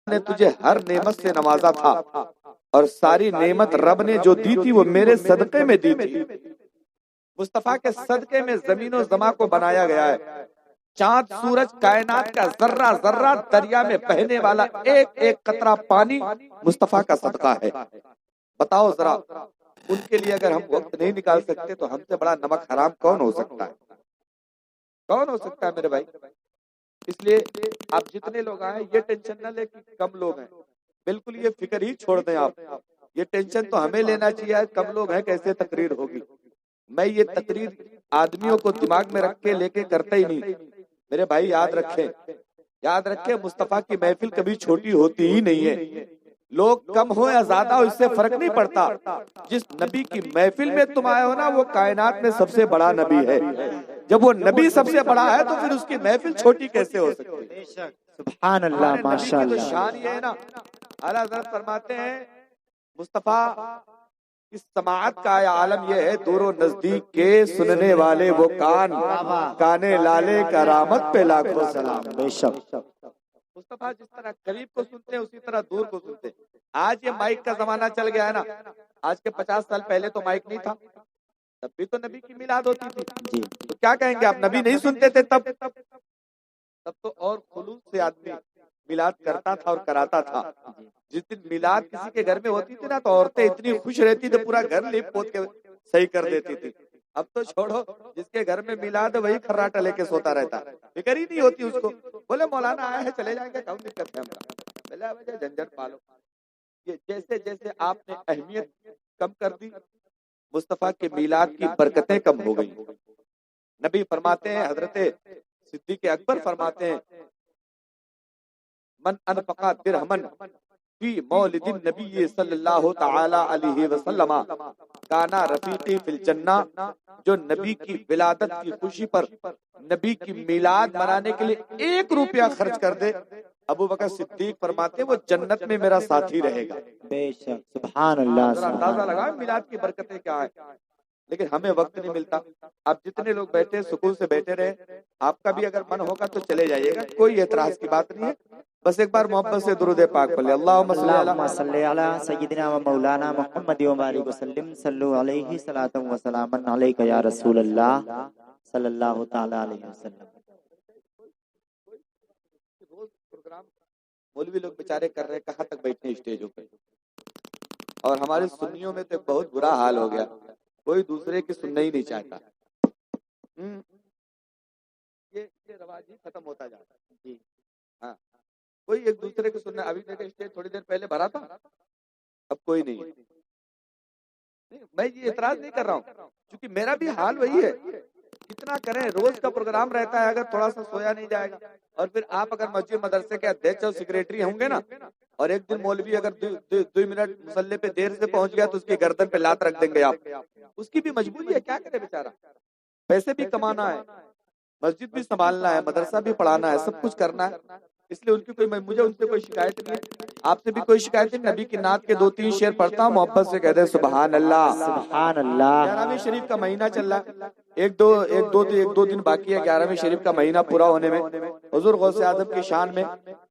نے تجھے ہر نعمت سے نوازا تھا اور ساری نعمت رب نے جو دی تھی وہ میرے صدقے میں دی تھی. مصطفیٰ کے صدقے میں زمین و زماں کو بنایا گیا ہے. چاند سورج کائنات کا ذرہ ذرہ دریا میں بہنے والا ایک ایک قطرہ پانی مصطفیٰ کا صدقہ ہے. بتاؤ ذرا ان کے لیے اگر ہم وقت نہیں نکال سکتے تو ہم سے بڑا نمک حرام کون ہو سکتا ہے؟ کون ہو سکتا ہے میرے بھائی؟ اس لیے آپ جتنے لوگ آئے یہ ٹینشن نہ لے کہ کم لوگ ہیں، بالکل یہ فکر ہی چھوڑ دیں. آپ یہ ٹینشن تو ہمیں لینا چاہیے کم لوگ ہیں کیسے تقریر ہوگی. میں یہ تقریر آدمیوں کو دماغ میں رکھ کے لے کے کرتا ہی نہیں. میرے بھائی یاد رکھیں مصطفیٰ کی محفل کبھی چھوٹی ہوتی ہی نہیں ہے. لوگ کم ہو یا زیادہ ہو اس سے فرق نہیں پڑتا. جس نبی کی محفل میں تم آئے ہو نا وہ کائنات میں سب سے بڑا نبی ہے. جب وہ نبی سب سے بڑا ہے تو پھر اس کی محفل چھوٹی کیسے ہو سکتی ہے؟ سبحان اللہ، ماشاء تو اللہ. شان یہ ہے نا. اعلیٰ حضرت فرماتے ہیں مصطفیٰ اس سماعت کا عالم یہ ہے دور و نزدیک کے سننے والے وہ کانے لالے کرامت پہ لاکھوں سلام. بے شک مصطفیٰ جس طرح قریب کو سنتے ہیں اسی طرح دور کو سنتے ہیں. آج یہ مائک کا زمانہ چل گیا ہے نا. آج کے 50 سال پہلے تو مائک نہیں تھا، تب بھی تو نبی کی میلاد ہوتی تھی. تو کیا کہیں گے آپ نبی نہیں سنتے تھے تب تو اور خلوص سے آدمی میلاد کرتا تھا اور کراتا تھا. جس دن میلاد کسی کے گھر میں ہوتی تھی نا تو عورتیں اتنی خوش رہتی تھی پورا گھر لیپ پوت کے صحیح کر دیتی تھی. اب تو چھوڑو، جس کے گھر میں میلاد ہے وہی خراٹا لے کے سوتا رہتا، فکر ہی نہیں ہوتی اس کو. بولے مولانا آئے ہیں چلے جائیں گے، کم دقت ہے ہمارا، بلا جھنجھٹ پالو. یہ جیسے جیسے آپ نے اہمیت کم کر دی مصطفیٰ کے میلاد کی برکتیں کم ہو گئی. نبی فرماتے ہیں، حضرت صدیق اکبر فرماتے ہیں من انفقا درہمن فی مولد النبی صلی اللہ تعالی علیہ وسلم کانا رفیقی فی الجنہ. جو نبی کی ولادت کی خوشی پر نبی کی میلاد منانے کے لیے 1 روپیہ خرچ کر دے، ابو بکر صدیق فرماتے ہیں وہ جنت میں میرا ساتھی رہے گا. بے شک سبحان اللہ. ذرا اندازہ لگا میلاد کی برکتیں کیا ہے. لیکن ہمیں وقت نہیں ملتا. آپ جتنے لوگ بیٹھے سکون سے بیٹھے رہے. آپ کا بھی اگر من ہوگا تو چلے جائیے گا، کوئی اعتراض کی بات نہیں ہے. بس ایک بار محبت سے درود پاک پڑھ لیں. اللہم صلی علی سیدنا و مولانا محمد و بارک وسلم. صلو علیہ صلاۃ و سلام علیک یا رسول اللہ صلی اللہ تعالی علیہ وسلم. روز پروگرام مولوی لوگ بیچارے کر رہے، کہاں تک بیٹھے اسٹیجوں پہ. اور ہمارے سنیوں میں تو بہت برا حال ہو گیا، کوئی دوسرے کی سننا ہی نہیں چاہتا. یہ رواج ہی ختم ہوتا جاتا ہے. جی ہاں، کوئی ایک دوسرے کو سننا. ابھی دیکھیں اسٹیج تھوڑی دیر پہلے بھرا تھا، اب کوئی نہیں. میں یہ اعتراض نہیں کر رہا ہوں کیونکہ میرا بھی حال وہی ہے. کتنا کریں، روز کا پروگرام رہتا ہے، اگر تھوڑا سا سویا نہیں جائے گا. اور پھر آپ اگر مسجد مدرسے کے ادھیکش اور سیکریٹری ہوں گے نا، اور ایک دن مولوی اگر 2 منٹ مصلی پہ دیر سے پہنچ گیا تو اس کی گردن پہ لات رکھ دیں گے آپ. اس کی بھی مجبوری ہے، کیا کرے بیچارہ. پیسے بھی کمانا ہے، مسجد بھی سنبھالنا ہے، مدرسہ بھی پڑھانا ہے، سب کچھ کرنا ہے. اس لیے مجھے ان سے کوئی شکایت نہیں ہے. آپ سے بھی کوئی شکایت نہیں. نبی کی نعت کے 2-3 شعر پڑھتا ہوں، محبت سے کہتے ہیں سبحان اللہ. سبحان اللہ. 11ویں شریف کا مہینہ چل رہا ہے، ایک دو دن باقی ہے 11ویں شریف کا مہینہ پورا ہونے میں. حضور غوث اعظم کی شان میں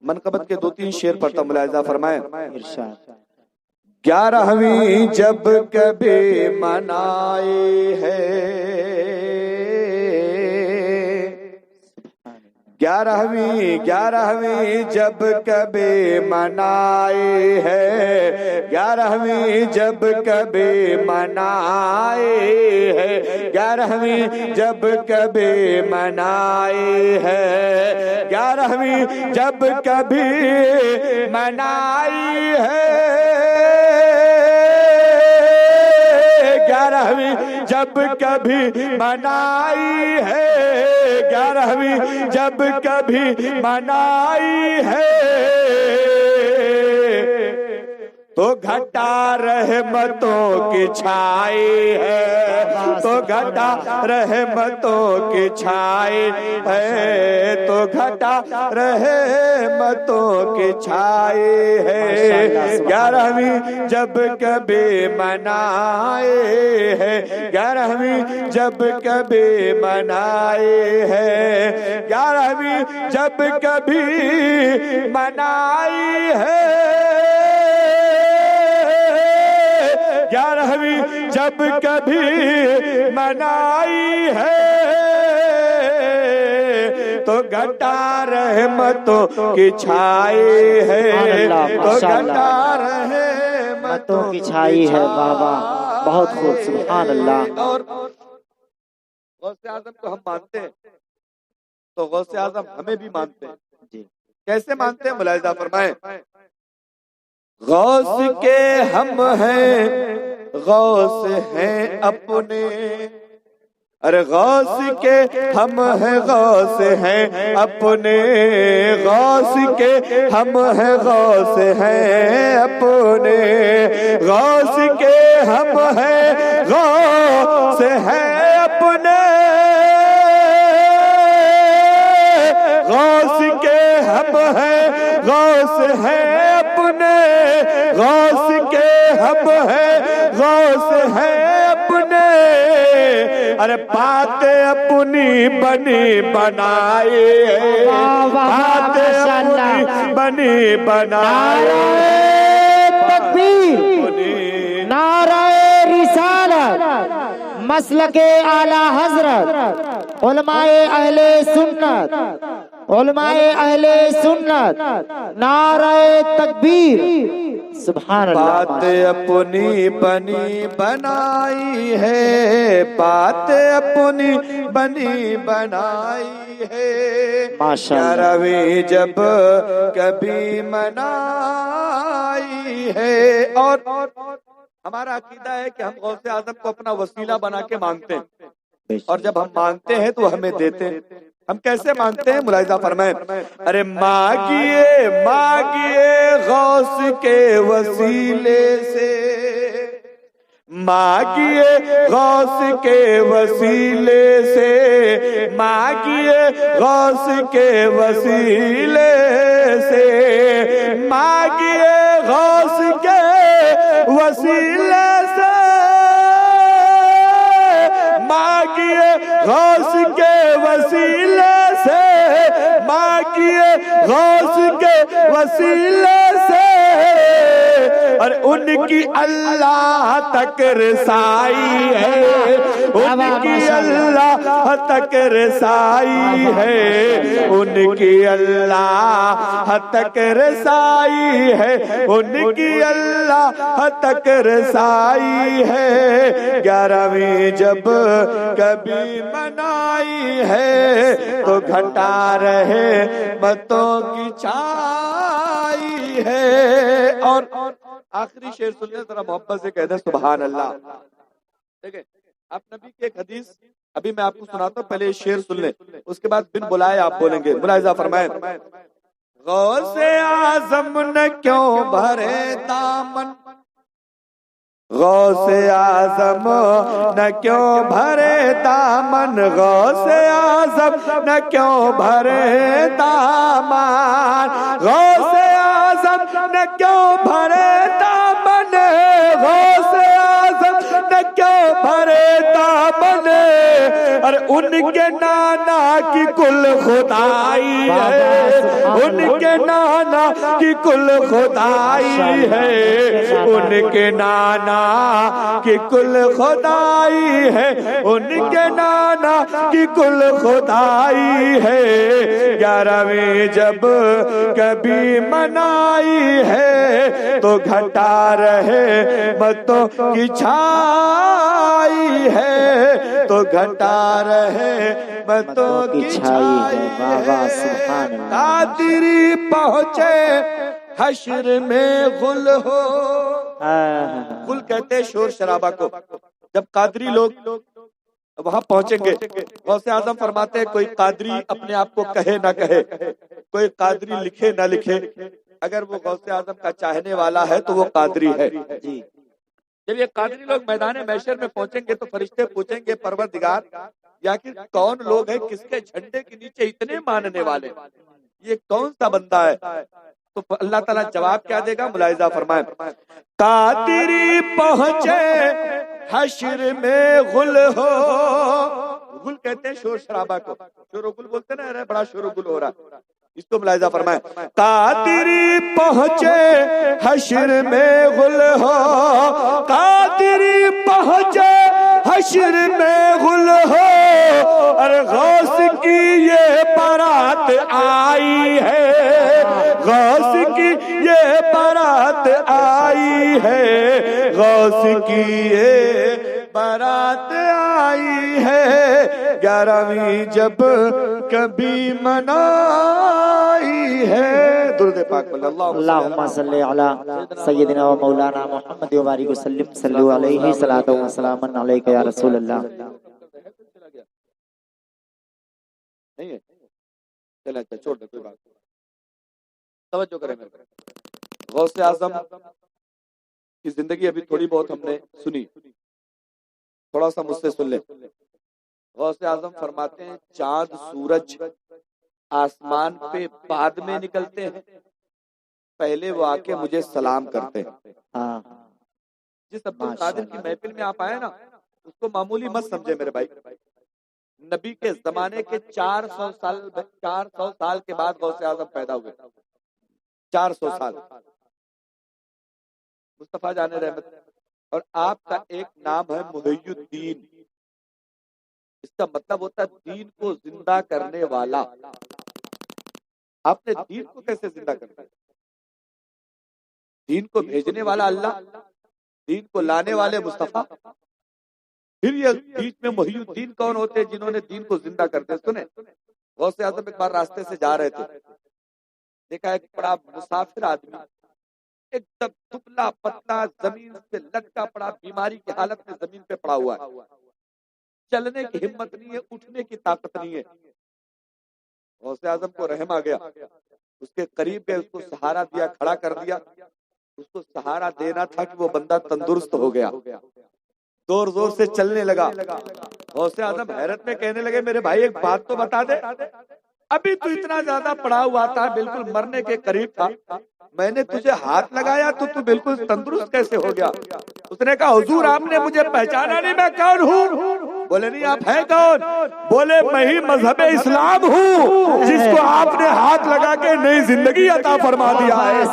منقبت کے 2-3 شعر پڑھتا ہوں، ملاحظہ فرمائیں. ارشاد. 11ویں جب کبھی منائے ہے، 11ویں جب کبھی منائے ہے، 11ویں جب کبھی منائے ہے، 11ویں جب کبھی منائے ہے، 11ویں جب کبھی منائی ہے، 11ویں جب کبھی منائی ہے، 11ویں جب کبھی منائی ہے، تو گھٹا رحمتوں کی چھائی ہے، تو گھٹا رحمتوں کی چھائی ہے، تو گھٹا رحمتوں کی چھائی ہے، 11ویں جب کبھی منائے ہے، 11ویں جب کبھی منائے ہے، 11ویں جب کبھی منائی ہے، رحمی جب کبھی منائی ہے تو گھٹا رحمتوں کی چھائی ہے، تو گھٹا رحمتوں کی چھائی ہے۔ بابا بہت خوب، سبحان اللہ۔ اور غوث اعظم کو ہم مانتے ہیں تو غوث اعظم ہمیں بھی مانتے ہیں۔ جی کیسے مانتے ہیں؟ ملاحظہ فرمائیں، غوث کے ہم ہیں، غوث ہیں اپنے، ارے غوث کے ہم ہیں، غوث ہیں اپنے، غوث کے ہم ہیں، غوث ہیں اپنے، غوث کے ہم ہیں، غوث ہیں اپنے، غوث کے ہم ہیں، غوث ہیں اپنے، غوث کے ہم ہیں، غوث ہیں اپنے، ارے بات اپنی بنی بنائے، بات اپنی بنی بنائے، تکبیر، نعرہ رسالت، مسلک اعلی حضرت، علماء اہل سنت، علماء اہل سنت، نعرہ تکبیر، سبحان اللہ۔ بات اپنی بنی بنائی ہے، بات اپنی بنی بنائی ہے، گیارہویں جب کبھی منائی ہے۔ اور ہمارا عقیدہ ہے کہ ہم غوث اعظم کو اپنا وسیلہ بنا کے مانگتے ہیں، اور جب ہم مانگتے ہیں تو ہمیں دیتے ہیں۔ ہم کیسے مانگتے ہیں؟ ملاحظہ فرمائیں، ارے مانگیے مانگیے غوث کے وسیلے سے، مانگیے غوث کے وسیلے سے، مانگیے غوث کے وسیلے سے، مانگیے غوث کے وسیلے سے، مانگیے غوث کے وسیلے سے، مانگیے غوث کے وسیلے سے، اور ان کی اللہ تک رسائی ہے، ان کی اللہ تک رسائی ہے، ان کی اللہ تک رسائی ہے، ان کی اللہ تک رسائی ہے، گیارہویں جب کبھی منائی ہے تو گھٹا رحمتوں کی چھائی ہے۔ اور آخری شعر سن لیں، ذرا محبت سے کہہ دیں سبحان اللہ۔ دیکھیں، آپ نبی کی ایک حدیث ابھی میں آپ کو سناتا ہوں، پہلے یہ شعر سن لیں، اس کے بعد بن بلائے آپ بولیں گے۔ ملاحظہ فرمائیں، غوث اعظم نے کیوں بھرے دامن، غوث اعظم نہ کیوں بھرے دامن، غوث اعظم نہ کیوں بھرے دامن، غوث اعظم نہ کیوں بھرے دامن، غوث اعظم نہ کیوں بھرے دامن، اور ان کے نانا کی کل خدائی ہے، ان کے نانا کی کل خدائی ہے، ان کے نانا کی کل خدائی ہے، ان کے نانا کی کل خدائی ہے، گیارہویں جب کبھی منائی ہے تو گھٹا رحمتوں کی چھائی ہے، تو گھٹا رحمتوں کی چھائی ہے، قادری پہنچے حشر میں غل ہو، غل کہتے شور شرابہ کو۔ جب قادری لوگ وہاں پہنچیں گے، غوث اعظم فرماتے ہیں کوئی قادری اپنے آپ کو کہے نہ کہے، کوئی قادری لکھے نہ لکھے، اگر وہ غوث اعظم کا چاہنے والا ہے تو وہ قادری ہے۔ جب یہ قادری لوگ میدان محشر میں پہنچیں گے تو فرشتے پوچھیں گے پروردگار یا کہ کون لوگ ہیں کس کے جھنڈے کے نیچے اتنے ماننے والے، یہ کون سا بندہ ہے؟ تو اللہ تعالیٰ جواب کیا دے گا؟ ملاحظہ فرمائیں، قادری پہنچے حشر میں غل ہو، غل کہتے ہیں شور شرابہ کو، شور و گل بولتے نا، بڑا شور و گل ہو رہا ہے، اس کو ملاحظہ فرمائیں، قادری پہنچے حشر میں غل ہو، قادری پہنچے حشر میں غل ہو، ارے غوث کی یہ بارات آئی ہے، غوث کی یہ بارات آئی ہے، غوث کی یہ بارات آئی ہے، 11ویں جب کبھی منائی ہے۔ درود پاک بولے اللہم صلی علی سیدنا و مولانا محمد و بارک وسلم، صلو علیہ صلاۃ و سلام علیک یا رسول اللہ۔ نہیں ہے چلے اچھا چھوڑ دے، کوئی بات نہیں، توجہ کریں میرے کو۔ غوث اعظم کی زندگی ابھی تھوڑی بہت ہم نے سنی، تھوڑا سا مجھ سے سن لیں۔ غوث اعظم فرماتے ہیں چاند سورج آسمان پہ بعد میں نکلتے ہیں، پہلے وہ آ کے مجھے سلام کرتے ہیں۔ جس عبد القادر کی محفل میں آپ آئے نا، اس کو معمولی مت سمجھے میرے بھائی، نبی کے زمانے کے 400 سال کے بعد غوث اعظم پیدا ہوئے، 400 سال، مصطفیٰ جان رحمت۔ اور آپ کا ایک نام ہے محی الدین، اس کا مطلب ہوتا ہے دین کو زندہ کرنے والا۔ آپ نے دین کو کیسے زندہ کر دیا؟ دین کو بھیجنے والا اللہ، دین کو لانے والے مصطفیٰ، پھر یہ بیچ میں محی الدین کون ہوتے جنہوں نے دین کو زندہ کرتے؟ سنیں، غوث اعظم ایک بار راستے سے جا رہے تھے، دیکھا ایک بڑا مسافر آدمی ایک دم دبلا پتلا زمین سے لٹکا پڑا، بیماری کی حالت میں زمین پہ پڑا ہوا ہے، چلنے کی ہمت نہیں ہے، اٹھنے کی طاقت نہیں ہے۔ غوث اعظم کو رحم آ گیا، اس کے قریب گئے، اس کو سہارا دیا، کھڑا کر دیا۔ اس کو سہارا دینا تھا کہ وہ بندہ تندرست ہو گیا، زور زور سے چلنے لگا۔ غوث اعظم حیرت میں کہنے لگے میرے بھائی ایک بات تو بتا دے، ابھی تو اتنا زیادہ پڑا ہوا تھا، بالکل مرنے کے قریب تھا، میں نے تجھے ہاتھ لگایا تو بالکل تندرست کیسے ہو گیا؟ اس نے کہا حضور آپ نے مجھے پہچانا نہیں، میں کون ہوں؟ بولے نہیں آپ ہیں کون؟ بولے میں ہی مذہب اسلام ہوں جس کو آپ نے ہاتھ لگا کے نئی زندگی عطا فرما دیا ہے۔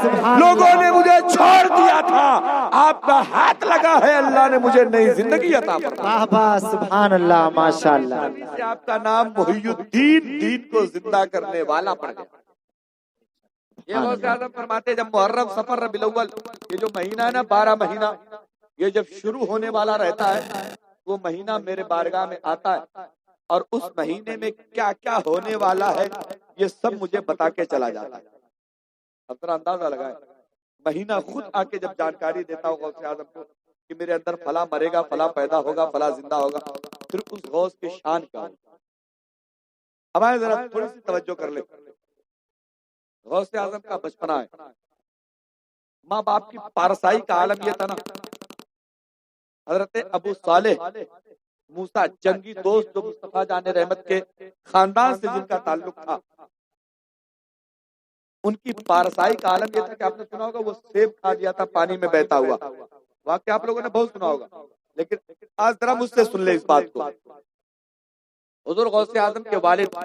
لوگوں نے مجھے چھوڑ دیا تھا، آپ کا ہاتھ لگا ہے، اللہ نے مجھے نئی زندگی عطا فرما دیا۔ سبحان اللہ، ماشاء اللہ۔ سے آپ کا نام محی الدین، دین کو زندہ کرنے والا پڑ گیا۔ یہ غوث اعظم فرماتے جب محرم صفر ربیع الاول، یہ جو مہینہ ہے نا 12 مہینہ، یہ جب شروع ہونے والا رہتا ہے، وہ مہینہ میرے بارگاہ میں آتا ہے اور اس مہینے میں کیا کیا ہونے والا ہے یہ سب مجھے بتا کے چلا جاتا ہے۔ اب ذرا اندازہ لگائیں، مہینہ خود آ کے جب جانکاری دیتا ہو غوث اعظم کو کہ میرے اندر فلاں مرے گا، فلاں پیدا ہوگا، فلاں زندہ ہوگا، پھر اس غوث کی شان کیا ہوگی؟ اب آئے ذرا تھوڑی سی توجہ کر لیں۔ غوث اعظم کا بچپنا ہے، ماں باپ کی پارسائی کا عالم یہ تھا نا، حضرت ابو صالح موسیٰ جنگی دوست جو مصطفیٰ جان رحمت کے خاندان سے جن کا تعلق تھا، ان کی پارسائی کا عالم یہ تھا کہ آپ نے سنا ہوگا وہ سیب کھا لیا تھا پانی میں بہتا ہوا، واقعہ آپ لوگوں نے بہت سنا ہوگا، لیکن آج ذرا مجھ سے سن لیں اس بات کو۔ حضور غوث اعظم کے والد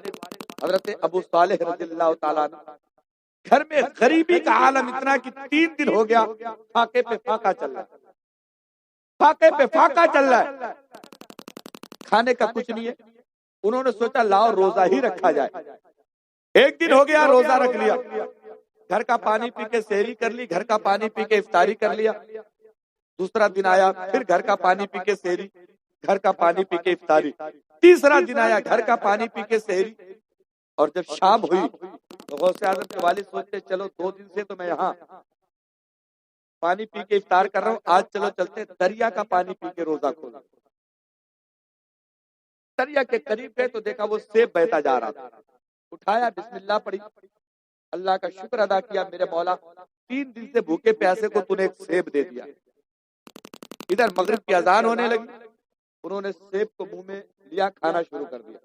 حضرت ابو صالح رضی اللہ تعالیٰ عنہ، گھر میں غریبی کا عالم اتنا کہ 3 دن ہو گیا فاقے پہ فاقہ چل رہا ہے، فاقے پہ فاقہ چل رہا ہے، کھانے کا کچھ نہیں ہے۔ انہوں نے سوچا لاؤ روزہ ہی رکھا جائے۔ ایک دن ہو گیا روزہ رکھ لیا، گھر کا پانی پی کے سحری کر لی، گھر کا پانی پی کے افطاری کر لیا۔ دوسرا دن آیا پھر گھر کا پانی پی کے سحری، گھر کا پانی پی کے افطاری۔ تیسرا دن آیا گھر کا پانی پی کے سحری، اور جب شام ہوئی تو غوث اعظم کے والد سوچتے چلو 2 دن سے تو میں یہاں پانی پی کے افطار کر رہا ہوں، آج چلو چلتے دریا کا پانی پی کے روزہ کھولا۔ دریا کے قریب گئے تو دیکھا وہ سیب بہتا جا رہا تھا، اٹھایا، بسم اللہ پڑھی، اللہ کا شکر ادا کیا، میرے مولا 3 دن سے بھوکے پیاسے کو تو نے ایک سیب دے دیا۔ ادھر مغرب کی اذان ہونے لگی، انہوں نے سیب کو منہ میں لیا، کھانا شروع کر دیا۔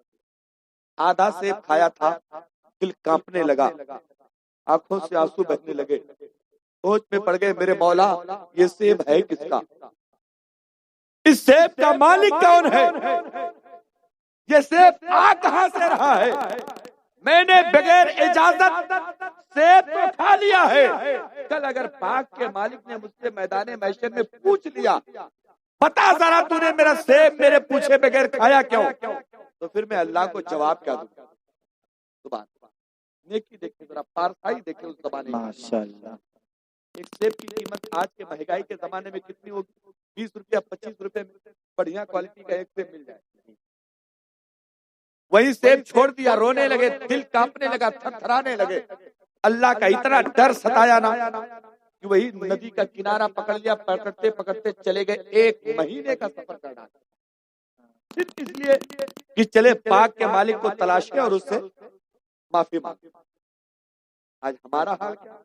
آدھا سیب کھایا تھا، دل کانپنے لگا، آنکھوں سے آنسو بہنے لگے، سوچ میں پڑ گئے میرے مولا یہ سیب ہے کس کا؟ اس سیب کا مالک کون ہے؟ یہ سیب آ کہاں سے رہا ہے؟ میں نے بغیر اجازت سیب تو کھا لیا ہے، کل اگر پاک کے مالک نے مجھ سے میدان محشر میں پوچھ لیا بتا ذرا تو نے میرا سیب میرے پوچھے بغیر کھایا کیوں، تو پھر میں اللہ کو جواب کیا دوں گا؟ سبحان اللہ۔ نیکی دیکھیں ذرا، پارسائی دیکھیں اس زمانے میں۔ ماشاءاللہ۔ ایک سیب کی قیمت آج کے مہنگائی کے زمانے میں کتنی ہوگی؟ 20 روپیہ 25 روپے میں بڑھیا کوالٹی کا ایک سیب مل جائے۔ وہی سیب چھوڑ دیا، رونے لگے، دل کانپنے لگا، تھر تھرانے لگے۔ اللہ کا اتنا ڈر ستایا نا کہ وہی ندی کا کنارہ پکڑ لیا، پکڑتے پکڑتے چلے گئے، 1 مہینے کا سفر کر ڈالا، صرف اس لیے کہ چلے پاک کے مالک کو تلاشیں اور اس سے معافی مانگے۔ آج ہمارا حال کیا ہے؟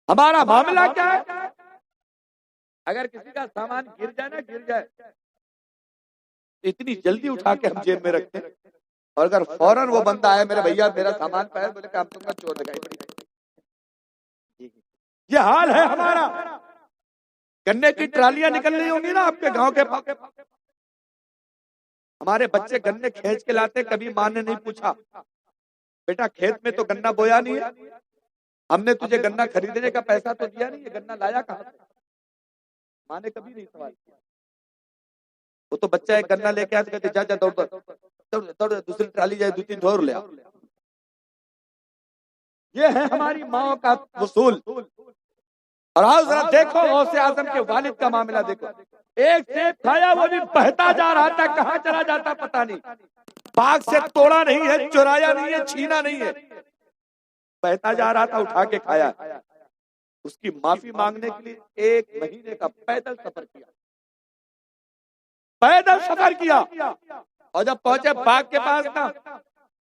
ہمارا معاملہ کیا ہے؟ اگر کسی کا سامان گر جائے نا، گر جائے، اتنی جلدی اٹھا کے ہم جیب میں رکھتے ہیں، اور اگر فوراً وہ بندہ آئے میرے بھیا میرا سامان پہ ہے، بولے کہ ہم تم کا چور لگائی پڑی۔ یہ حال ہے ہمارا۔ گنے کی ٹرالیاں نکل رہی ہوں گی نا آپ کے گاؤں کے پاس، ہمارے بچے گنے کھینچ کے لاتے، کبھی ماں نے نہیں پوچھا بیٹا کھیت میں تو گنا بویا نہیں ہے، ہم نے تجھے گنا خریدنے کا پیسہ تو دیا نہیں، یہ گنا لایا کہاں سے؟ ماں نے کبھی نہیں سوال کیا۔ وہ تو بچہ ایک گنا لے کے آتے کہتے جا جا دوڑ دوڑ، دوسری ٹرالی جائے 2-3 ڈھور لیا۔ یہ ہے ہماری ماں کا وصول۔ اور آؤ ذرا دیکھو غوث اعظم کے والد کا معاملہ دیکھو، ایک سیب کھایا وہ بھی بہتا جا رہا تھا، کہاں چلا جاتا پتہ نہیں، باغ سے توڑا نہیں ہے، چرایا نہیں ہے، چھینا نہیں ہے، بہتا جا رہا تھا، اٹھا کے کھایا۔ اس کی معافی مانگنے کے لیے 1 مہینے کا پیدل سفر کیا، پیدل سفر کیا، اور جب پہنچے باغ کے پاس نا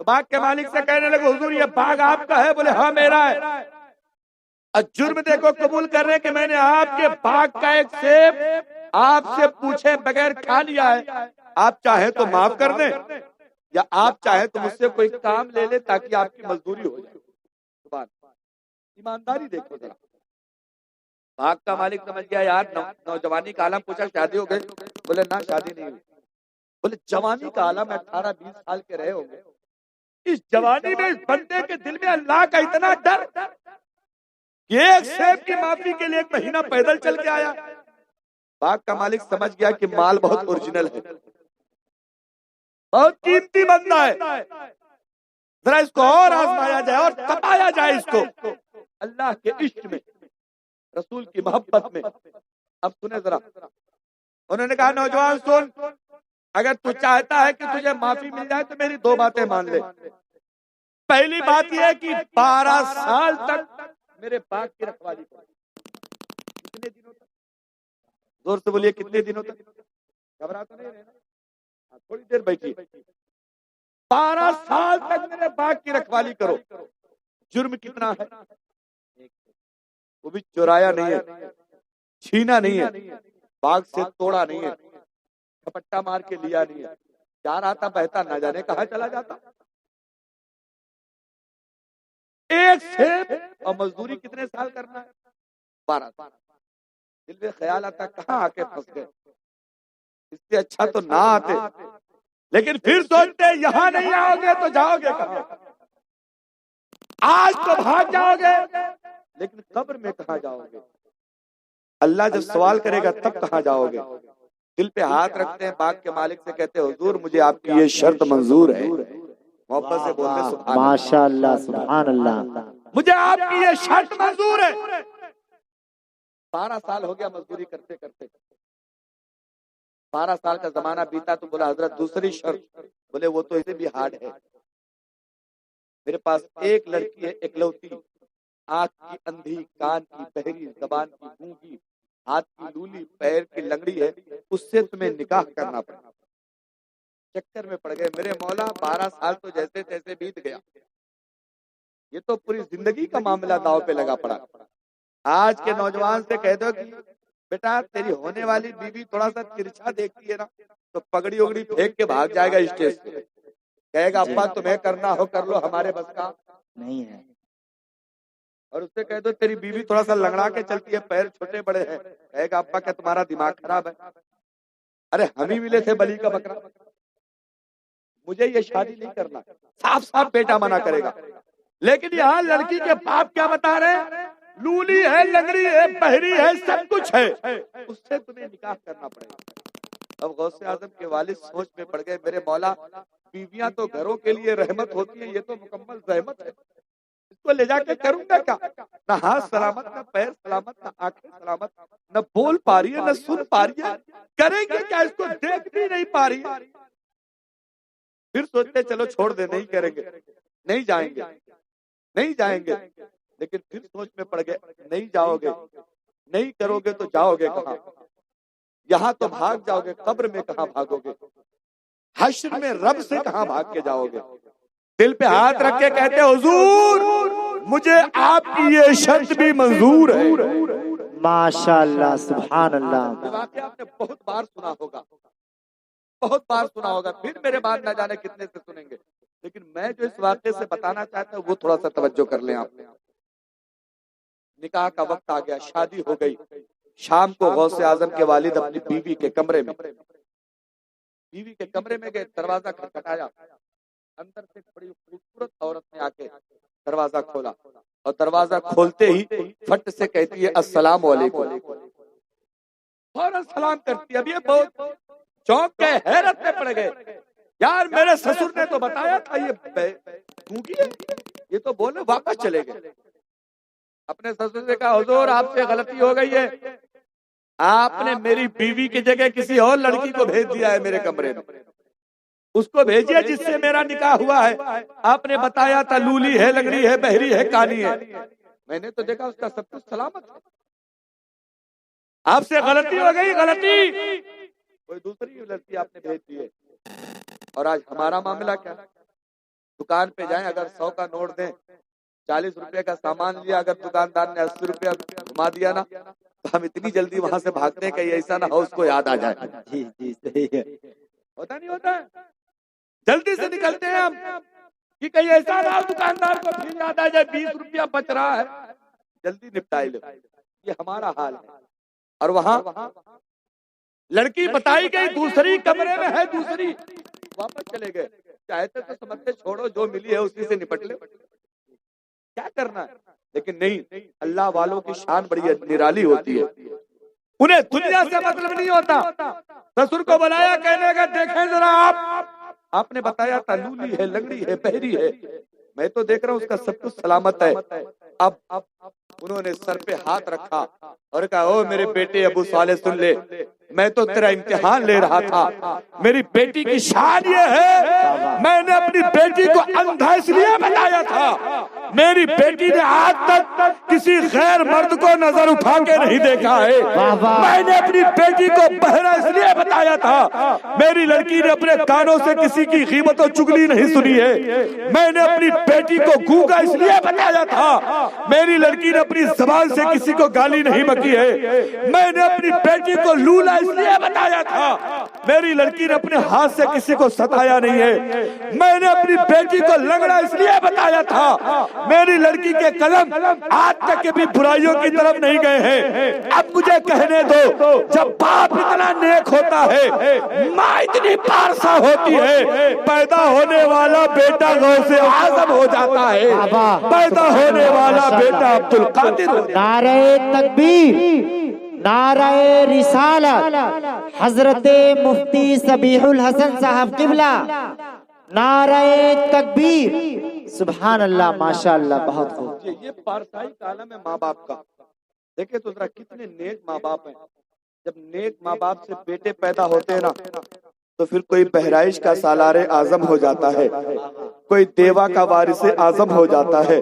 تو باغ کے مالک سے کہنے لگے حضور یہ باغ آپ کا ہے؟ بولے ہاں میرا ہے۔ اور جرم دیکھو قبول کر رہے کہ میں نے آپ کے باغ کا ایک سیب آپ سے پوچھے بغیر کھا لیا ہے، آپ چاہے تو معاف کر دیں یا آپ چاہے تو مجھ سے کوئی کام لے لے تاکہ آپ کی مزدوری ہو جائے۔ سبحان اللہ، ایمانداری دیکھو ذرا۔ باغ کا مالک سمجھ گیا یار نوجوانی کا عالم، پوچھا شادی ہو گئی؟ بولے نہ شادی نہیں ہوئی۔ بولے جوانی کا عالم 18-20 سال کے رہے ہوں گے، اس جوانی میں اس بندے کے دل میں اللہ کا اتنا ڈر کہ ایک سیب کی معافی کے لیے 1 مہینہ پیدل چل کے آیا۔ باغ کا مالک سمجھ گیا کہ مال بہت اوریجنل ہے، بہت قیمتی بندہ ہے، ذرا اس کو اور آزمایا جائے اور تپایا جائے اس کو اللہ کے عشق میں، رسول کی محبت میں۔ اب سنیں ذرا، انہوں نے کہا نوجوان سن، اگر تو چاہتا ہے کہ تجھے معافی مل جائے تو میری 2 باتیں مان لے۔ پہلی بات یہ ہے کہ 12 سال تک میرے باغ کی رکھوالی کرو۔ کتنے دنوں تک؟ زور سے بولیے کتنے دنوں تک؟ گھبرا تو نہیں رہنا، تھوڑی دیر بیٹھیے۔ 12 سال تک میرے باغ کی رکھوالی کرو۔ جرم کتنا ہے؟ وہ بھی چورایا نہیں ہے، چھینا نہیں ہے، باغ سے توڑا نہیں ہے، کپٹا مار کے لیا نہیں ہے، جا رہا تھا بہتا نہ جانے کہاں چلا جاتا۔ ایک سیب اور مزدوری کتنے سال کرنا ہے؟ 12 سال۔ دل میں خیال آتا کہاں آ کے پھنس گئے، اس سے اچھا تو نہ آتے، لیکن پھر سوچتے یہاں نہیں آؤ گے تو جاؤ گے کہاں؟ آج تو بھاگ جاؤ گے لیکن قبر میں کہاں جاؤ گے؟ اللہ جب سوال کرے گا تب کہاں جاؤ گے؟ دل پہ ہاتھ رکھتے ہیں، باغ کے مالک سے کہتے ہیں حضور مجھے آپ کی یہ شرط منظور ہے، محبت سے بولتے سبحان اللہ، ماشاءاللہ، سبحان اللہ، مجھے آپ کی یہ شرط منظور ہے۔ 12 سال ہو گیا مزدوری کرتے کرتے، 12 سال کا زمانہ بیتا تو بولا حضرت دوسری شرط، بولے وہ تو اسے بھی ہارڈ ہے، میرے پاس ایک لڑکی ہے اکلوتی، آنکھ کی اندھی، کان کی بہری، زبان کی گونگی، ہاتھ کی لولی، پیر کی لنگڑی ہے، اس سے تمہیں نکاح کرنا پڑے۔ چکر میں پڑ گئے میرے مولا، 12 سال تو جیسے تیسے بیت گیا، یہ تو پوری زندگی کا معاملہ داؤ پہ لگا پڑا۔ آج کے نوجوان سے کہہ دو کہ بیٹا تیری ہونے والی بیوی تھوڑا سا ترچھا دیکھتی ہے نا تو پگڑی اگڑی پھینک کے بھاگ جائے گا اسٹیج سے، کہے گا ابا تمہیں کرنا ہو کر لو، ہمارے بس کا نہیں ہے۔ اور اس سے کہہ دو تیری بیوی تھوڑا سا لنگڑا کے چلتی ہے، پیر چھوٹے بڑے ہیں، کہے گا ابا کیا تمہارا دماغ خراب ہے؟ ارے ہم ہی ملے تھے بلی کا بکرا، مجھے یہ شادی نہیں کرنا، صاف صاف بیٹا منع کرے گا. لیکن یہاں لڑکی کے باپ کیا بتا رہے ہیں؟ لولی ہے، لنگڑی ہے، بہری ہے، سب کچھ ہے، اس سے تمہیں نکاح کرنا پڑے گا. اب غوث اعظم کے والد سوچ میں پڑ گئے، میرے مولا بیویاں تو گھروں کے لیے رحمت ہوتی ہیں، یہ تو مکمل رحمت ہے، اس کو لے جا کے کروں گا کیا؟ نہ ہاتھ سلامت، نہ پیر سلامت، نہ آنکھیں سلامت، نہ بول پا رہی ہے، نہ سن پا رہی ہے، کریں گے کیا؟ اس کو دیکھ بھی نہیں پا رہی ہے. پھر سوچتے چلو چھوڑ دے، نہیں کریں گے، نہیں جائیں گے، نہیں جائیں گے. لیکن پھر سوچ میں پڑ گئے، نہیں جاؤ گے، نہیں کرو گے تو جاؤ گے کہاں؟ یہاں تو بھاگ جاؤ گے، قبر میں کہاں بھاگو گے؟ حشر میں رب سے کہاں بھاگ کے جاؤ گے؟ دل پہ ہاتھ رکھ کے کہتے حضور مجھے آپ کی یہ شرط بھی منظور ہے. ماشاء اللہ، سبحان اللہ. یہ واقعہ آپ نے بہت بار سنا ہوگا، بہت بار سنا ہوگا، پھر میرے بعد نہ جانے کتنے سے سنیں گے. لیکن میں جو اس واقعے سے بتانا چاہتا ہوں وہ تھوڑا سا توجہ کر لیں آپ. نکاح کا وقت آ گیا، شادی ہو گئی. شام کو غوث اعظم کے والد اپنی بیوی کے کمرے میں گئے، دروازہ کھٹکھٹایا. اندر سے بڑی خوبصورت عورت نے آ کے دروازہ کھولا، اور دروازہ کھولتے ہی فٹ سے کہتی ہے السلام علیکم. فوراً سلام کرتی ہے. اب یہ بہت چونک کے حیرت میں پڑ گئے، یار میرے سسر نے تو بتایا تھا یہ تو بولے. واپس چلے گئے. اپنے سسر سے کہا حضور آپ سے غلطی ہو گئی ہے، آپ نے میری بیوی کی جگہ کسی اور لڑکی کو بھیج دیا ہے میرے کمرے میں. اس کو بھیجیے جس سے میرا نکاح ہوا ہے. آپ نے بتایا تھا لولی ہے، لنگڑی ہے، بہری ہے، کانی ہے. میں نے تو دیکھا اس کا سب کچھ سلامت ہے. آپ سے غلطی ہو گئی، غلطی. کوئی دوسری لڑکی آپ نے بھیج دی ہے. اور آج ہمارا معاملہ کیا؟ دکان پہ جائیں، اگر 100 کا نوٹ دیں، 40 روپے کا سامان لیا، اگر دکاندار نے 80 روپے گھما دیا نا، تو ہم اتنی جلدی وہاں سے بھاگتے ہیں کہ ایسا نہ ہو اس کو یاد آ جائے. جی جی صحیح ہے. ہوتا نہیں ہوتا ہے؟ جلدی سے نکلتے ہیں ہم کہ کہیں ایسا نہ ہو دکاندار کو پھر یاد آ جائے 20 روپیہ بچ رہا ہے، جلدی نپٹائے لو. یہ ہمارا حال ہے. اور وہاں لڑکی بتائی گئی دوسری کمرے میں ہے، دوسری. واپس چلے گئے. چاہتے تو سمجھتے چھوڑو جو ملی ہے اسی سے نپٹ لے، کیا کرنا ہے. لیکن نہیں، اللہ والوں کی شان بڑی نرالی ہوتی ہے. انہیں دنیا سے مطلب نہیں ہوتا. سسر کو بلایا، کہنے کا دیکھیں ذرا آپ نے بتایا تھا لولی ہے، لنگڑی ہے، بہری ہے، میں تو دیکھ رہا ہوں اس کا سب کچھ سلامت ہے. اب انہوں نے سر پہ ہاتھ رکھا اور کہا او میرے بیٹے ابو صالح سن لے، میں تو تیرا امتحان لے رہا تھا. میری بیٹی کی شان یہ ہے، میں نے اپنی بیٹی کو اندھا اس لیے بتایا تھا، میری بیٹی نے آج تک کسی غیر مرد کو نظر اٹھا کے نہیں دیکھا ہے. میں نے اپنی بیٹی کو بہرا اس لیے بتایا تھا، میری لڑکی نے اپنے کانوں سے کسی کی غیبت و چگلی نہیں سنی ہے. میں نے اپنی بیٹی کو گونگا اس لیے بتایا تھا، میری لڑکی نے اپنی زبان سے کسی کو گالی نہیں بکی ہے. میں نے اپنی بیٹی کو لولا اس لیے بتایا تھا، میری لڑکی نے اپنے ہاتھ سے کسی کو ستایا نہیں ہے. میں نے اپنی بیٹی کو لنگڑا اس لیے بتایا تھا، میری لڑکی کے قلم آج تک کبھی برائیوں کی طرف نہیں گئے ہیں. اب مجھے کہنے دو، جب باپ اتنا نیک ہوتا ہے، ماں اتنی پارسا ہوتی ہے، پیدا ہونے والا بیٹا غوث اعظم ہو جاتا ہے، پیدا ہونے والا بیٹا عبد القادر ہو جاتا ہے. نعرہ تکبیر، نعرہ رسالت، حضرت مفتی صبیح الحسن صاحب قبلہ، نعرہ تکبیر. سبحان اللہ، ماشاء اللہ، بہت خوب. یہ پارسائی کا عالم ہے ماں باپ کا. دیکھیں تو ذرا کتنے نیک ماں باپ ہیں. جب نیک ماں باپ سے بیٹے پیدا ہوتے ہیں نا، تو پھر کوئی بہرائش کا سالار اعظم ہو جاتا ہے، کوئی دیوا کا وارث اعظم ہو جاتا ہے،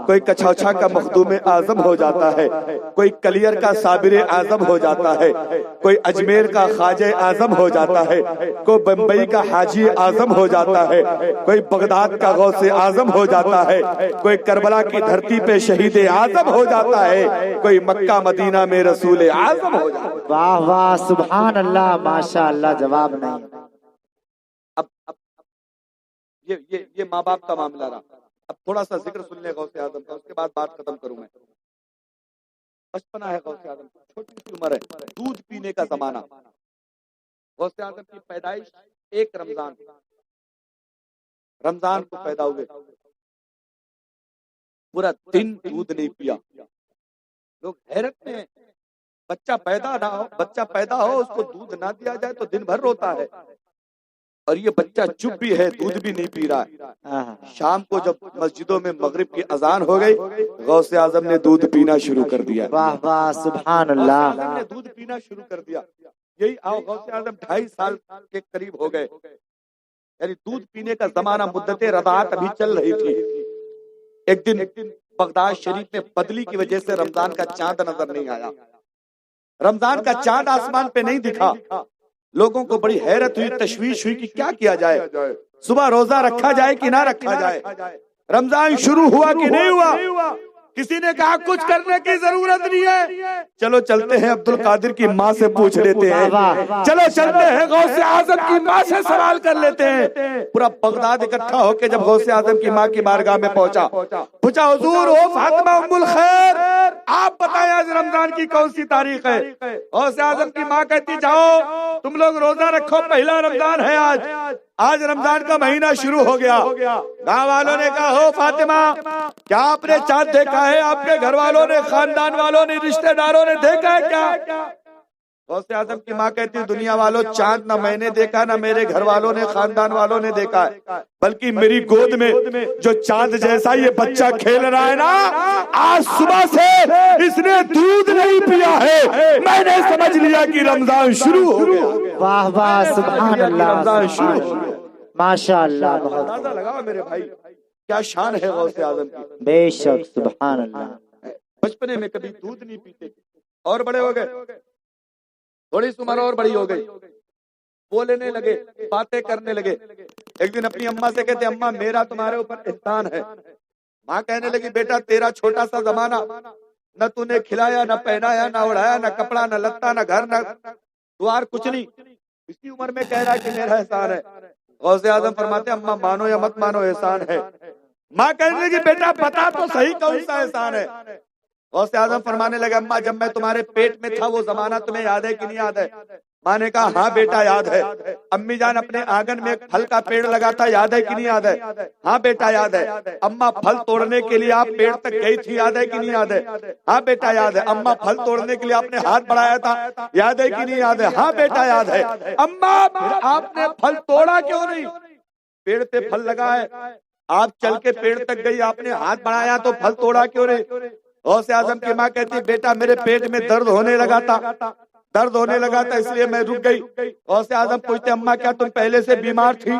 کوئی کچھوچھا کا مخدوم اعظم ہو جاتا ہے، کوئی کلیر کا صابر اعظم ہو جاتا ہے، کوئی اجمیر کا خواجہ اعظم ہو جاتا ہے، کوئی بمبئی کا حاجی اعظم ہو جاتا ہے، کوئی بغداد کا غوث اعظم ہو جاتا ہے، کوئی کربلا کی دھرتی پہ شہید اعظم ہو جاتا ہے، کوئی مکہ مدینہ میں رسول اعظم ہو جاتا ہے. واہ واہ، سبحان اللہ، ماشاء اللہ، جواب نہیں. اب یہ ماں باپ کا معاملہ رہا. اب تھوڑا سا ذکر سن لیں غوث اعظم کا، اس کے بعد بات ختم کروں میں. بچپنا ہے غوث اعظم، چھوٹی سی عمر ہے، دودھ پینے کا زمانہ. غوث اعظم کی پیدائش 1 رمضان رمضان کو پیدا ہوئے، پورا دن دودھ نہیں پیا. لوگ حیرت میں ہیں، بچہ پیدا ہو اس کو دودھ نہ دیا جائے تو دن بھر روتا ہے، اور یہ بچہ چپ بھی ہے، دودھ بھی نہیں پی رہا ہے. شام کو جب مسجدوں میں مغرب کی اذان ہو گئی، غوث اعظم نے دودھ پینا شروع کر دیا. واہ واہ سبحان غوث اللہ. اعظم نے دودھ پینا شروع کر دیا. یہی غوث اعظم 2.5 سال کے قریب ہو گئے، یعنی دودھ پینے کا زمانہ، مدت رضاعت ابھی چل رہی تھی. ایک دن بغداد شریف میں بدلی کی وجہ سے رمضان کا چاند نظر نہیں آیا. رمضان کا چاند آسمان پہ نہیں دکھا. لوگوں کو بڑی حیرت ہوئی، تشویش ہوئی کہ کیا جائے، صبح روزہ رکھا جائے کہ نہ رکھا جائے، رمضان شروع ہوا کہ نہیں ہوا. کسی نے کہا کچھ کرنے کی ضرورت نہیں ہے، چلو چلتے ہیں عبد القادر کی ماں سے پوچھ لیتے ہیں، چلو چلتے ہیں غوث اعظم کی ماں سے سوال کر لیتے ہیں. پورا بغداد اکٹھا ہو کے جب غوث اعظم کی ماں کی بارگاہ میں پہنچا، حضور او فاطمہ ام الخیر، آپ بتائیں آج رمضان کی کون سی تاریخ ہے؟ غوث اعظم کی ماں کہتی جاؤ تم لوگ روزہ رکھو، پہلا رمضان ہے آج رمضان کا مہینہ شروع ہو گیا. گاؤں والوں نے کہا ہو فاطمہ، کیا آپ نے چاند دیکھا ہے؟ آپ کے گھر والوں نے، خاندان والوں نے، رشتہ داروں نے دیکھا ہے کیا؟ غوث اعظم کی ماں کہتی دنیا والوں، چاند نہ میں نے دیکھا، نہ میرے گھر والوں نے، خاندان والوں نے دیکھا ہے، بلکہ میری گود میں جو چاند جیسا یہ بچہ کھیل رہا ہے نا، آج صبح سے اس نے دودھ نہیں پیا ہے، میں نے سمجھ لیا کہ رمضان شروع ہو گیا. واہ واہ سبحان اللہ. رمضان شروع ہو گیا. ماشاء اللہ. بہت اندازہ لگاؤ میرے بھائی کیا شان ہے غوث اعظم کی. بے شک سبحان اللہ. بچپنے میں کبھی دودھ نہیں پیتے تھے، اور بڑے ہو گئے، تھوڑی سی عمر اور بڑی ہو گئی، بولنے لگے، باتیں کرنے لگے. ایک دن اپنی اماں سے کہتے اماں میرا تمہارے اوپر احسان ہے. ماں کہنے لگی بیٹا تیرا چھوٹا سا زمانہ، نہ تو نے کھلایا، نہ پہنایا، نہ اڑایا، نہ کپڑا، نہ لتا، نہ گھر، نہ دوار، کچھ نہیں. اسی عمر میں کہہ رہا ہے کہ میرا احسان ہے. غوث اعظم فرماتے اماں مانو یا مت مانو احسان ہے. ماں کہنے لگی بیٹا بتا تو صحیح کون سا احسان ہے. غوث اعظم فرمانے لگے اماں جب میں تمہارے پیٹ میں تھا وہ زمانہ تمہیں یاد ہے کہ نہیں یاد ہے؟ ماں نے کہا ہاں بیٹا یاد ہے. امی جان اپنے آنگن میں ایک پھل کا پیڑ لگا تھا، یاد ہے کہ نہیں یاد ہے؟ ہاں بیٹا یاد ہے. اماں پھل توڑنے کے لیے آپ پیڑ تک گئی تھی، یاد ہے کہ نہیں یاد ہے؟ ہاں بیٹا یاد ہے. اماں پھل توڑنے کے لیے آپ نے ہاتھ بڑھایا تھا، یاد ہے کہ نہیں یاد ہے؟ ہاں بیٹا یاد ہے. اماں آپ نے پھل توڑا کیوں نہیں؟ پیڑ پہ پھل لگا ہے، آپ چل کے پیڑ تک گئی، آپ نے ہاتھ بڑھایا تو پھل توڑا کیوں نہیں؟ غوث اعظم کی ماں کہتی بیٹا میرے پیٹ میں درد ہونے لگا تھا اس لیے میں رک گئی. غوث اعظم پوچھتے اماں کیا تم پہلے سے بیمار تھی؟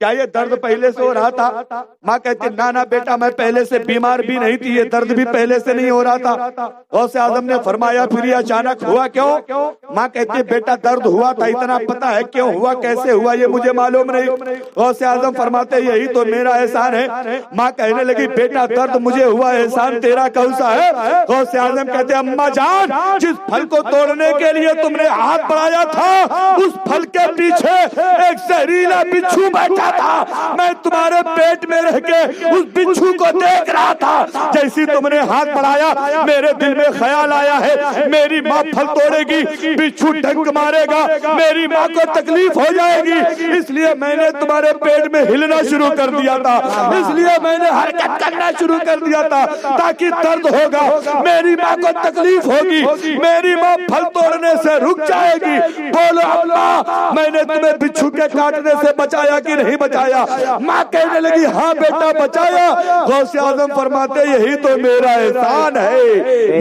کیا یہ درد پہلے سے ہو رہا تھا؟ ماں کہتی نہ بیٹا میں پہلے سے بیمار بھی نہیں تھی، یہ درد بھی پہلے سے نہیں ہو رہا تھا. غوث اعظم نے فرمایا پھر یہ اچانک ہوا کیوں؟ ماں کہتی بیٹا درد ہوا تھا، اتنا پتا ہے کیوں ہوا، کیسے ہوا یہ مجھے معلوم نہیں. غوث اعظم فرماتے یہی تو میرا احسان ہے. ماں کہنے لگی بیٹا درد مجھے ہوا، احسان تیرا کون سا ہے؟ غوث اعظم کہتے اماں جان جس پھل کو توڑنے کے لیے تم نے ہاتھ بڑھایا تھا اس پھل کے پیچھے ایک زہریلا بچھو بیٹھا تھا، میں تمہارے پیٹ میں رہ کے اس بچھو کو دیکھ رہا تھا. جیسی تم نے ہاتھ بڑھایا میرے دل میں خیال آیا ہے میری ماں پھل توڑے گی، بچھو ڈنک مارے گا، میری ماں کو تکلیف ہو جائے گی، اس لیے میں نے تمہارے پیٹ میں ہلنا شروع کر دیا تھا، اس لیے میں نے حرکت کرنا شروع کر دیا تھا تاکہ درد ہوگا، میری ماں کو تکلیف ہوگی، میری ماں پھل توڑنے سے رک جائے گی. بولو اللہ میں نے تمہیں بچھو کے کاٹنے سے بچایا کہ نہیں بچایا؟ ماں کہنے لگی ہاں بیٹا بچایا. غوث اعظم فرماتے یہی تو میرا احسان ہے،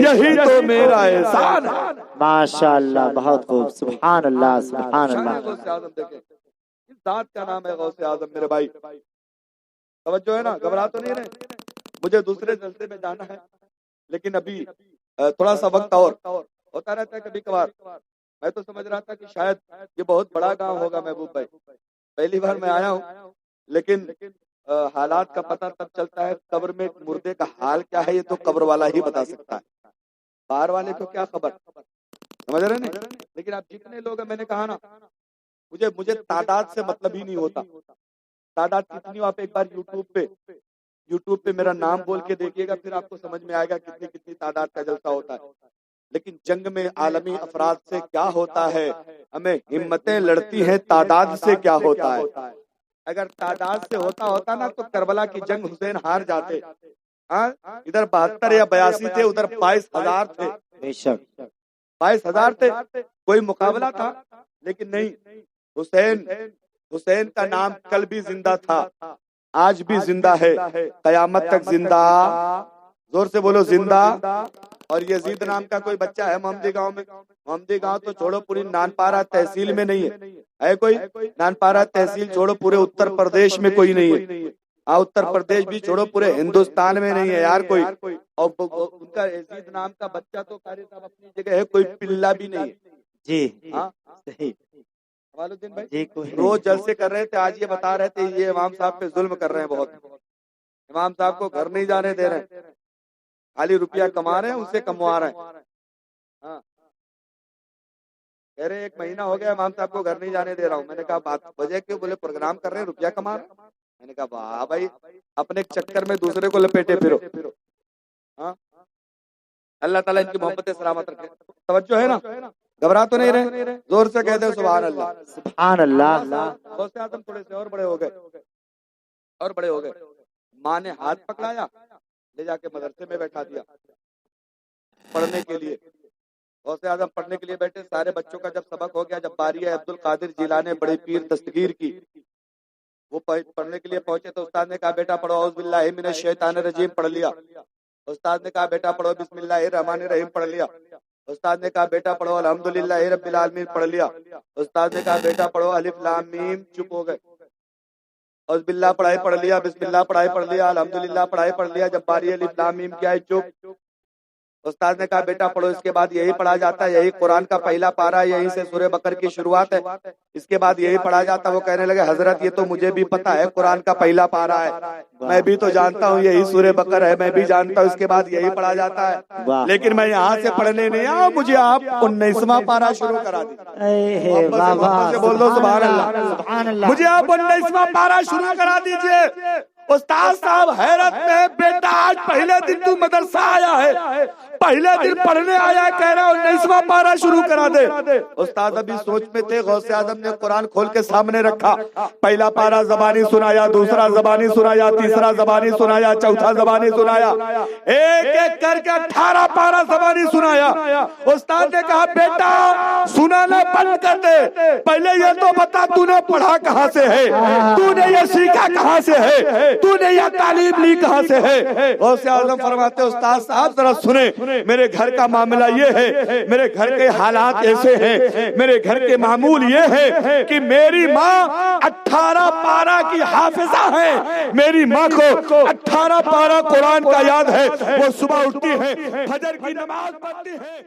یہی تو میرا احسان ہے. ماشاء اللہ بہت خوب. سبحان اللہ سبحان اللہ. غوث اعظم دیکھیں اس ذات کا نام ہے غوث اعظم. میرے بھائی توجہ ہے نا، گھبرا تو نہیں رہے؟ مجھے دوسرے جلسے میں جانا ہے لیکن ابھی تھوڑا سا وقت اور ہوتا رہتا ہے کبھی کبھار. میں تو سمجھ رہا تھا کہ شاید یہ بہت بڑا گاؤں ہوگا محبوب بھائی، پہلی بار میں آیا ہوں، لیکن حالات کا پتہ تب چلتا ہے قبر میں مردے کا حال کیا ہے یہ تو قبر والا ہی بتا سکتا ہے، باہر والے کو کیا خبر، سمجھ رہے نہیں؟ لیکن آپ جتنے لوگ ہیں میں نے کہا نا مجھے تعداد سے مطلب ہی نہیں ہوتا، تعداد کتنی ہو آپ ایک بار یوٹیوب پہ میرا نام بول کے دیکھیے گا پھر آپ کو سمجھ میں آئے گا کتنی تعداد کا جلسہ ہوتا ہے. لیکن جنگ میں عالمی افراد سے کیا ہوتا ہے، ہمیں ہمتیں لڑتی ہیں تعداد سے کیا ہوتا ہے. اگر تعداد سے ہوتا نا تو کربلا کی جنگ حسین ہار جاتے. ہاں ادھر 72 یا 82 تھے, ادھر 22,000 تھے. بے شک 22,000 تھے, کوئی مقابلہ تھا. لیکن نہیں, حسین کا نام کل بھی زندہ تھا, آج بھی زندہ ہے, قیامت تک زندہ. زور سے بولو زندہ. اور یزید نام کا کوئی بچہ ہے محمدی گاؤں میں. محمدی گاؤں تو چھوڑو, پوری نانپارہ تحصیل میں نہیں ہے کوئی. نانپارہ تحصیل چھوڑو, پورے اتر پردیش میں کوئی نہیں ہے. اتر پردیش بھی چھوڑو, پورے ہندوستان میں نہیں ہے یار کوئی. اور ان کا یزید نام کا بچہ تو قاری صاحب اپنی جگہ ہے, کوئی پلہ بھی نہیں ہے. جی صحیح. والدین بھائی روز جلسے کر رہے تھے, آج یہ بتا رہے تھے یہ امام صاحب پہ ظلم کر رہے ہیں بہت. امام صاحب کو گھر نہیں جانے دے رہے ہیں, خالی روپیہ کما رہے ہیں, ان سے کموا رہے ہیں. ہاں کہہ رہے 1 مہینہ ہو گیا امام صاحب کو گھر نہیں جانے دے رہا ہوں. میں نے کہا بات وجہ کیوں؟ بولے پروگرام کر رہے ہیں, روپیہ کما رہے ہیں. میں نے کہا واہ بھائی, اپنے چکر میں دوسرے کو لپیٹے پھرو. ہاں اللہ تعالیٰ ان کی محبت سلامت رکھے. توجہ ہے نا, گھبرا تو نہیں رہے, زور سے کہتے ہیں سبحان اللہ. سبحان اللہ. غوث اعظم تھوڑے سے اور بڑے ہو گئے, ماں نے ہاتھ پکڑایا, لے جا کے مدرسے میں بیٹھا دیا پڑھنے کے لیے. غوث اعظم پڑھنے کے لیے بیٹھے, سارے بچوں کا جب سبق ہو گیا, جب باری ہے عبد القادر جیلانی بڑے پیر دستگیر کی, وہ پڑھنے کے لیے پہنچے تو استاد نے کہا بیٹا پڑھو اعوذ باللہ من الشیطان الرجیم, پڑھ لیا. استاد نے کہا بیٹا پڑھو بسم اللہ الرحمن الرحیم, پڑھ لیا. استاد نے کہا بیٹا پڑھو الحمدللہ رب العالمین, پڑھ لیا. استاد نے کہا بیٹا پڑھو الف لام میم, چپ ہو گئے. اعوذ باللہ پڑھائی پڑھ لیا, بسم اللہ پڑھائی پڑھ لیا, الحمدللہ پڑھائی پڑھ لیا. جب باری الف لام میم کیا ہے, چپ. استاد نے کہا بیٹا پڑھو, اس کے بعد یہی پڑھا جاتا ہے, یہی قرآن کا پہلا پارہ, یہیں سے سورہ بقرہ کی شروعات ہے, اس کے بعد یہی پڑھا جاتا. وہ کہنے لگے حضرت یہ تو مجھے بھی پتا ہے قرآن کا پہلا پارہ ہے, میں بھی تو جانتا ہوں یہی سورہ بقرہ ہے, میں بھی جانتا ہوں اس کے بعد یہی پڑھا جاتا ہے, لیکن میں یہاں سے پڑھنے نہیں آیا, مجھے آپ 19واں پارہ شروع کرا دیجیے. بول دو سبحان اللہ. مجھے آپ 19واں پارہ شروع کرا دیجیے. استاد صاحب حیرت میں, بیٹا آج پہلے دن تو مدرسہ آیا ہے, پہلے دن پڑھنے آیا ہے, کہہ رہا 19واں پارہ شروع کرا دے. استاد ابھی سوچ میں تھے, غوث اعظم نے قرآن کھول کے سامنے رکھا, پہلا پارہ زبانی سنایا, دوسرا زبانی سنایا, تیسرا زبانی سنایا, چوتھا زبانی سنایا, ایک ایک کر کے 18 پارہ زبانی سنایا. استاد نے کہا بیٹا سنانا بند کر دے, پہلے یہ تو بتا تو نے پڑھا کہاں سے ہے, تو نے یہ سیکھا کہاں سے ہے, تو نے یہ تعلیم لی کہاں سے ہے. غوث اعظم فرماتے استاد صاحب ذرا سنیں, میرے گھر کا معاملہ یہ ہے, میرے گھر کے حالات ایسے ہیں, میرے گھر کے معمول یہ ہے کہ میری ماں 18 پارہ کی حافظہ ہے, میری ماں کو 18 پارہ قرآن کا یاد ہے. وہ صبح اٹھتی ہے, فجر کی نماز پڑھتی ہے,